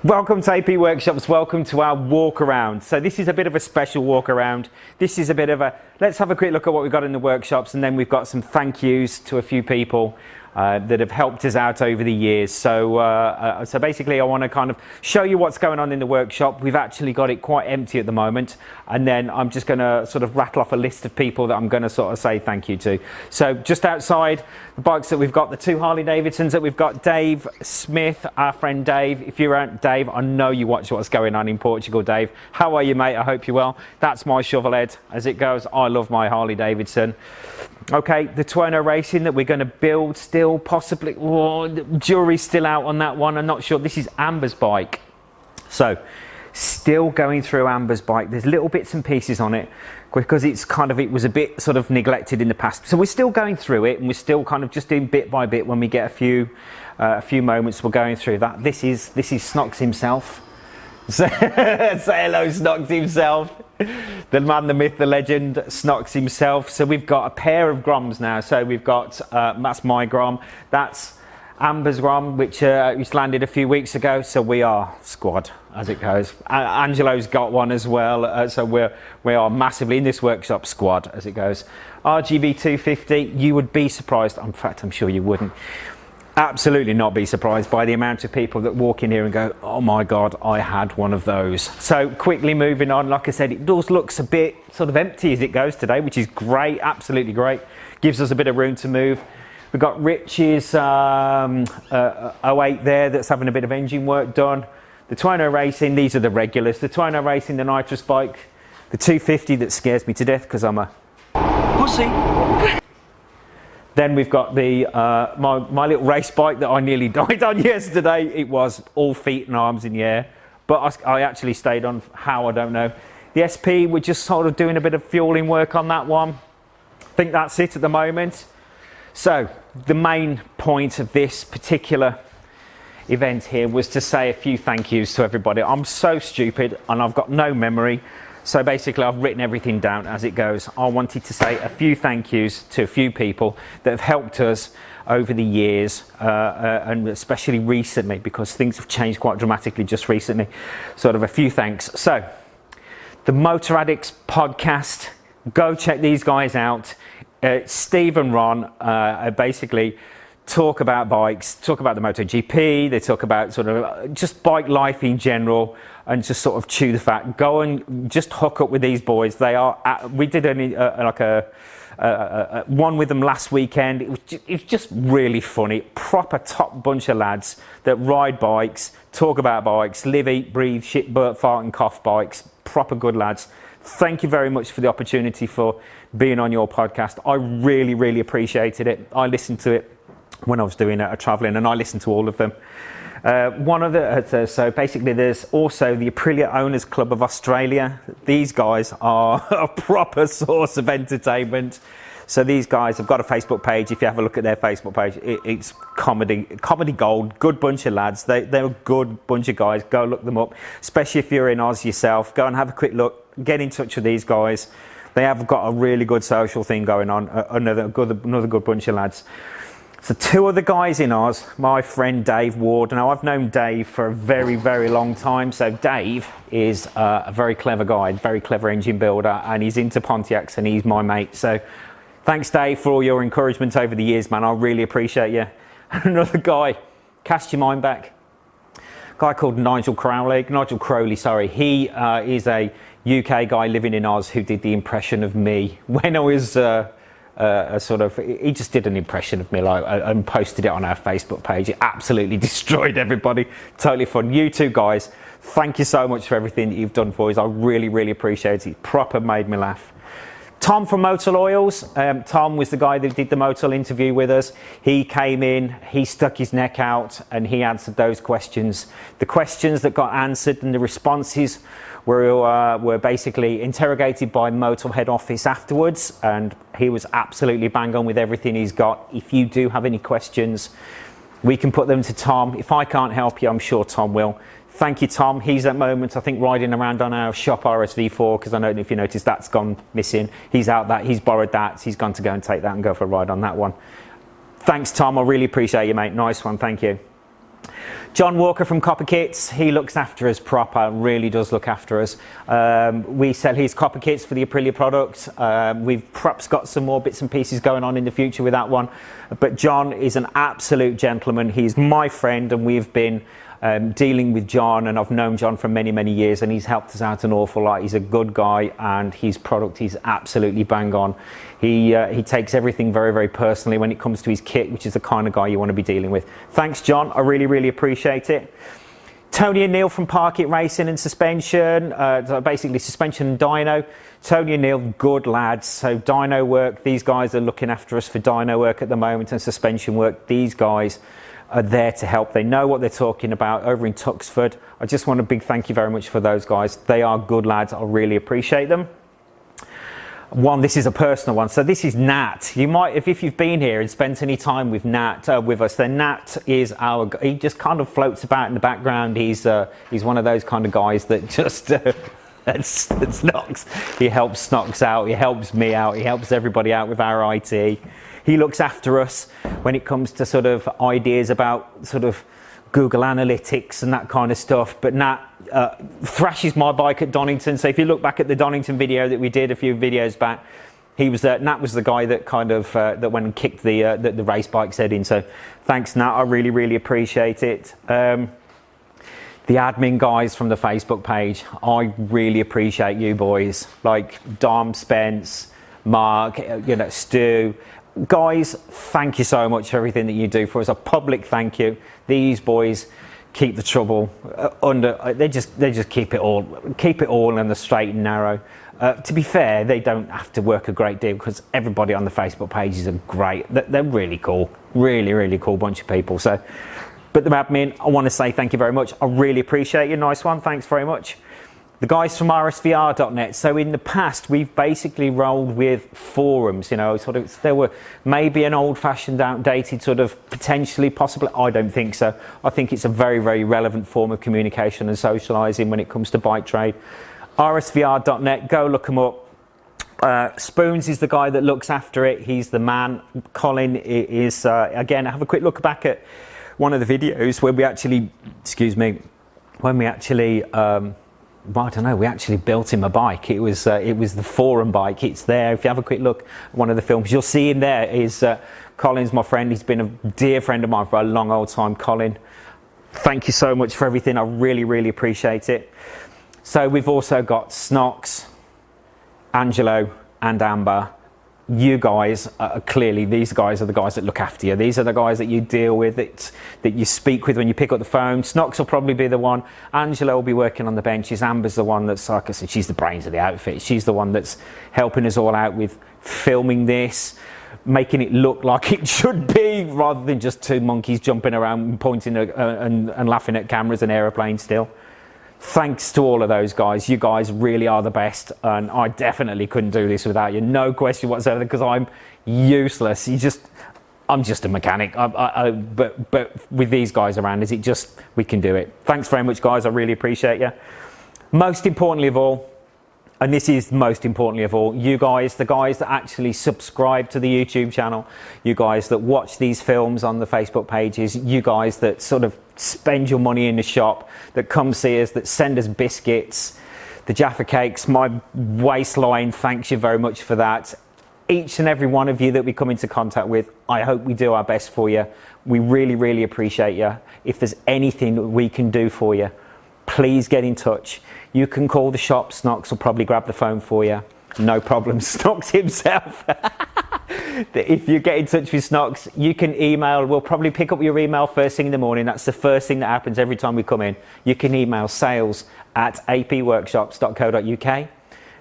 Welcome to AP Workshops, welcome to our walk around. So this is a bit of a special walk around. This is a bit of a, let's have a quick look at what we've got in the workshops, and then we've got some thank yous to a few people that have helped us out over the years. So basically I want to kind of show you what's going on in the workshop. We've actually got it quite empty at the moment, and then I'm just going to sort of rattle off a list of people that I'm going to sort of say thank you to. So just outside the bikes that we've got, the two Harley Davidsons that we've got, Dave Smith, our friend Dave. If you're out, Dave, I know you watch what's going on in Portugal, Dave. How are you, mate? I hope you're well. That's my shovel head as it goes. I love my Harley Davidson. Okay, the Tuono Racing that we're going to build still, possibly, oh, the jury's still out on that one. I'm not sure. This is Amber's bike. So, still going through Amber's bike. There's little bits and pieces on it because it's kind of, it was a bit sort of neglected in the past. So we're still going through it, and we're still kind of just doing bit by bit. When we get a few moments, we're going through that. This is Snox himself. Say hello, Snox himself. The man, the myth, the legend, Snox himself. So we've got a pair of Groms now. So we've got, that's my Grom. That's Amber's Grom, which landed a few weeks ago. So we are squad as it goes. Angelo's got one as well. So we are massively in this workshop squad as it goes. RGB 250, you would be surprised. In fact, I'm sure you wouldn't. Absolutely not be surprised by the amount of people that walk in here and go, oh my God, I had one of those. So quickly moving on, like I said, it does looks a bit sort of empty as it goes today, which is great, absolutely great. Gives us a bit of room to move. We've got Rich's 08 there that's having a bit of engine work done. The Tuono Racing, these are the regulars. The Tuono Racing, the nitrous bike. The 250 that scares me to death because I'm a pussy. Then we've got the my little race bike that I nearly died on yesterday. It was all feet and arms in the air, but I actually stayed on. How, I don't know. The SP, we're just sort of doing a bit of fueling work on that one. I think that's it at the moment. So the main point of this particular event here was to say a few thank yous to everybody. I'm so stupid and I've got no memory. So basically I've written everything down as it goes. I wanted to say a few thank yous to a few people that have helped us over the years, and especially recently, because things have changed quite dramatically just recently. Sort of a few thanks. So the Motor Addicts podcast, go check these guys out. Steve and Ron basically talk about bikes, talk about the MotoGP, they talk about sort of just bike life in general, and just sort of chew the fat. Go and just hook up with these boys. They are we did one with them last weekend. It was just really funny. Proper top bunch of lads that ride bikes, talk about bikes, live, eat, breathe, shit, burp, fart and cough bikes. Proper good lads. Thank you very much for the opportunity for being on your podcast. I really, really appreciated it. I listened to it when I was doing traveling, and I listened to all of them. So basically there's also the Aprilia Owners Club of Australia. These guys are a proper source of entertainment. So these guys have got a Facebook page. If you have a look at their Facebook page, it's comedy gold. Good bunch of lads. They're a good bunch of guys. Go look them up, especially if you're in Oz yourself. Go and have a quick look. Get in touch with these guys. They have got a really good social thing going on. Another good bunch of lads. So two other guys in Oz, my friend Dave Ward. Now I've known Dave for a very, very long time. So Dave is a very clever guy, very clever engine builder, and he's into Pontiacs and he's my mate. So thanks Dave for all your encouragement over the years, man. I really appreciate you. Another guy, cast your mind back. A guy called Nigel Crowley, sorry. He is a UK guy living in Oz who did the impression of me when I was he just did an impression of me and posted it on our Facebook page. It absolutely destroyed everybody. Totally fun. You two guys, thank you so much for everything that you've done for us. I really, really appreciate it. Proper made me laugh. Tom from Motul Oils. Tom was the guy that did the Motul interview with us. He came in, he stuck his neck out, and he answered those questions. The questions that got answered and the responses were basically interrogated by Motul head office afterwards, and he was absolutely bang on with everything he's got. If you do have any questions, we can put them to Tom. If I can't help you, I'm sure Tom will. Thank you, Tom. He's at the moment, I think, riding around on our shop RSV4, because I don't know if you noticed that's gone missing. He's out that, he's borrowed that, he's gone to go and take that and go for a ride on that one. Thanks, Tom. I really appreciate you, mate. Nice one. Thank you. John Walker from Copper Kits, he looks after us proper, really does look after us. We sell his copper kits for the Aprilia products. We've perhaps got some more bits and pieces going on in the future with that one. But John is an absolute gentleman. He's my friend, and we've been dealing with John, and I've known John for many, many years, and he's helped us out an awful lot. He's a good guy, and his product is absolutely bang on. He takes everything very, very personally when it comes to his kit, which is the kind of guy you want to be dealing with. Thanks, John. I really, really appreciate it. Tony and Neil from Park It Racing and Suspension, basically suspension and dyno. Tony and Neil, good lads. So dyno work, these guys are looking after us for dyno work at the moment, and suspension work, these guys are there to help. They know what they're talking about over in Tuxford. I just want a big thank you very much for those guys. They are good lads. I really appreciate them. This is a personal one. So this is Nat. You might, if you've been here and spent any time with Nat, with us, then Nat is he just kind of floats about in the background. He's one of those kind of guys that just that's Snox. He helps Snox out. He helps me out. He helps everybody out with our IT. He looks after us when it comes to sort of ideas about sort of Google Analytics and that kind of stuff. But Nat thrashes my bike at Donington. So if you look back at the Donington video that we did a few videos back, Nat was the guy that kind of that went and kicked the race bike's head in. So thanks, Nat. I really, really appreciate it. The admin guys from the Facebook page, I really appreciate you boys, like Dom, Spence, Mark, Stu. Guys, thank you so much for everything that you do for us. A public thank you. These boys keep the trouble under. They just keep it all in the straight and narrow. To be fair, they don't have to work a great deal because everybody on the Facebook pages are great. They're really cool, really, really cool bunch of people. So, but the admin, I want to say thank you very much. I really appreciate you. Nice one. Thanks very much. The guys from rsvr.net. So in the past, we've basically rolled with forums, there were maybe an old-fashioned, outdated sort of potentially, possibly, I don't think so. I think it's a very, very relevant form of communication and socialising when it comes to bike trade. rsvr.net, go look them up. Spoons is the guy that looks after it. He's the man. Colin is, again, have a quick look back at one of the videos where we actually, I don't know, we actually built him a bike. It was the forum bike. It's there. If you have a quick look at one of the films, you'll see him there. Colin's my friend. He's been a dear friend of mine for a long old time. Colin, thank you so much for everything. I really, really appreciate it. So we've also got Snox, Angelo and Amber. You guys are clearly, these guys are the guys that look after you. These are the guys that you deal with, that you speak with when you pick up the phone. Snox will probably be the one. Angela will be working on the benches. Amber's the one that's, like I said, she's the brains of the outfit. She's the one that's helping us all out with filming this, making it look like it should be, rather than just two monkeys jumping around and pointing and laughing at cameras and aeroplanes still. Thanks to all of those guys. You guys really are the best, and I definitely couldn't do this without you, no question whatsoever, because I'm useless. I'm just a mechanic. But with these guys around, we can do it. Thanks very much, guys. I really appreciate you. Most importantly of all, and this is most importantly of all, you guys, the guys that actually subscribe to the YouTube channel, you guys that watch these films on the Facebook pages, you guys that sort of spend your money in the shop, that come see us, that send us biscuits, the Jaffa cakes, my waistline, thanks you very much for that. Each and every one of you that we come into contact with, I hope we do our best for you. We really, really appreciate you. If there's anything we can do for you, please get in touch. You can call the shop. Snox will probably grab the phone for you. No problem. Snox himself. If you get in touch with Snox, you can email. We'll probably pick up your email first thing in the morning. That's the first thing that happens every time we come in. You can email sales@apworkshops.co.uk.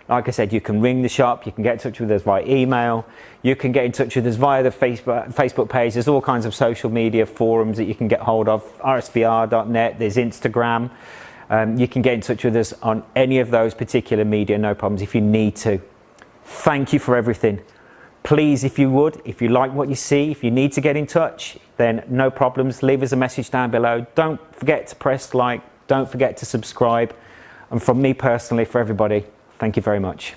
Like I said, you can ring the shop. You can get in touch with us via email. You can get in touch with us via the Facebook page. There's all kinds of social media forums that you can get hold of. rsvr.net. There's Instagram. You can get in touch with us on any of those particular media, no problems, if you need to. Thank you for everything. Please, if you would, if you like what you see, if you need to get in touch, then no problems. Leave us a message down below. Don't forget to press like. Don't forget to subscribe. And from me personally, for everybody, thank you very much.